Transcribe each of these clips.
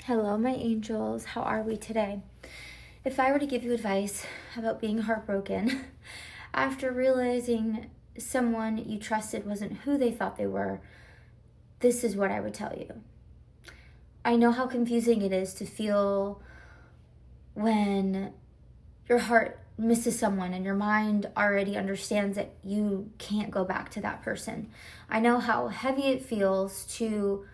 Hello, my angels. How are we today? If I were to give you advice about being heartbroken after realizing someone you trusted wasn't who they thought they were, this is what I would tell you. I know how confusing it is to feel when your heart misses someone and your mind already understands that you can't go back to that person. I know how heavy it feels to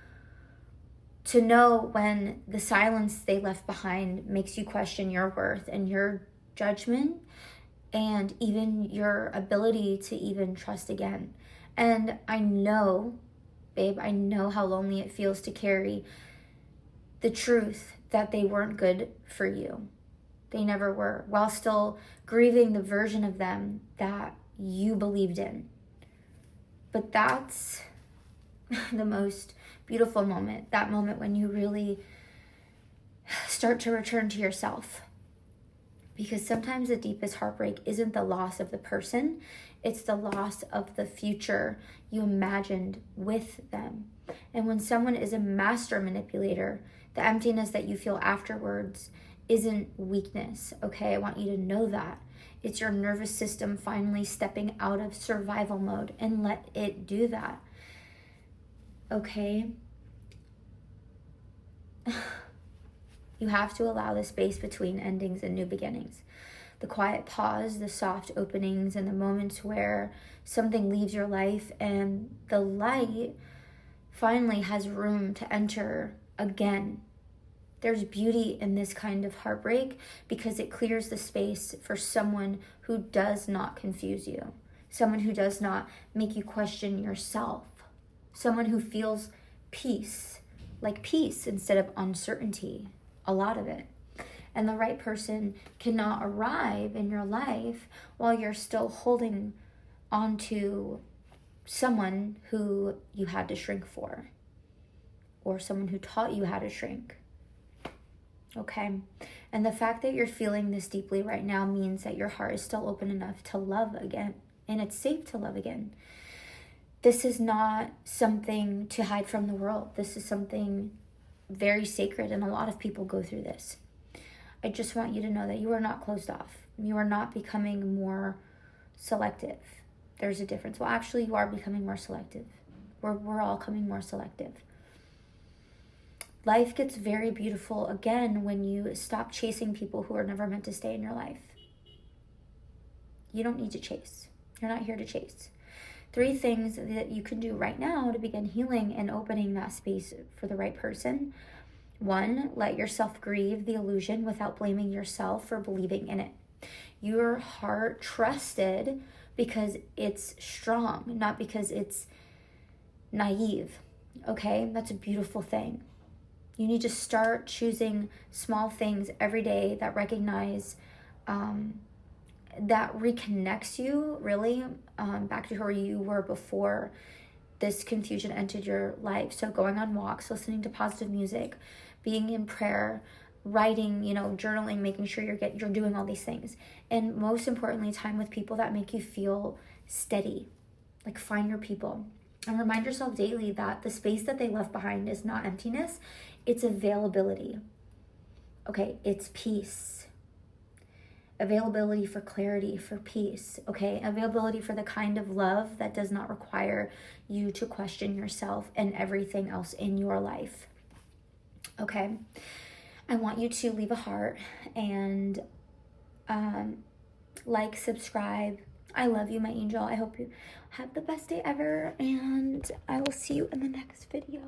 know when the silence they left behind makes you question your worth and your judgment and even your ability to even trust again. And I know, babe, I know how lonely it feels to carry the truth that they weren't good for you. They never were, while still grieving the version of them that you believed in. But that's the most beautiful moment, that moment when you really start to return to yourself. Because sometimes the deepest heartbreak isn't the loss of the person, it's the loss of the future you imagined with them. And when someone is a master manipulator, the emptiness that you feel afterwards isn't weakness, okay? I want you to know that. It's your nervous system finally stepping out of survival mode, and let it do that. Okay? You have to allow the space between endings and new beginnings. The quiet pause, the soft openings, and the moments where something leaves your life and the light finally has room to enter again. There's beauty in this kind of heartbreak because it clears the space for someone who does not confuse you, someone who does not make you question yourself, someone who feels peace, like peace instead of uncertainty, a lot of it. And the right person cannot arrive in your life while you're still holding on to someone who you had to shrink for, or someone who taught you how to shrink. Okay? And the fact that you're feeling this deeply right now means that your heart is still open enough to love again, and it's safe to love again. This is not something to hide from the world. This is something very sacred, and a lot of people go through this. I just want you to know that you are not closed off. You are not becoming more selective. There's a difference. Well, actually, you are becoming more selective. We're all becoming more selective. Life gets very beautiful again when you stop chasing people who are never meant to stay in your life. You don't need to chase. You're not here to chase. 3 things that you can do right now to begin healing and opening that space for the right person. 1, let yourself grieve the illusion without blaming yourself for believing in it. Your heart trusted because it's strong, not because it's naive. Okay? That's a beautiful thing. You need to start choosing small things every day that recognize, that reconnects you really back to who you were before this confusion entered your life. So going on walks, listening to positive music, being in prayer, writing, journaling, making sure you're doing all these things. And most importantly, time with people that make you feel steady. Like, find your people. And remind yourself daily that the space that they left behind is not emptiness, it's availability. Okay, it's peace. Availability for clarity, for peace, okay? Availability for the kind of love that does not require you to question yourself and everything else in your life, okay? I want you to leave a heart and like, subscribe. I love you, my angel. I hope you have the best day ever, and I will see you in the next video.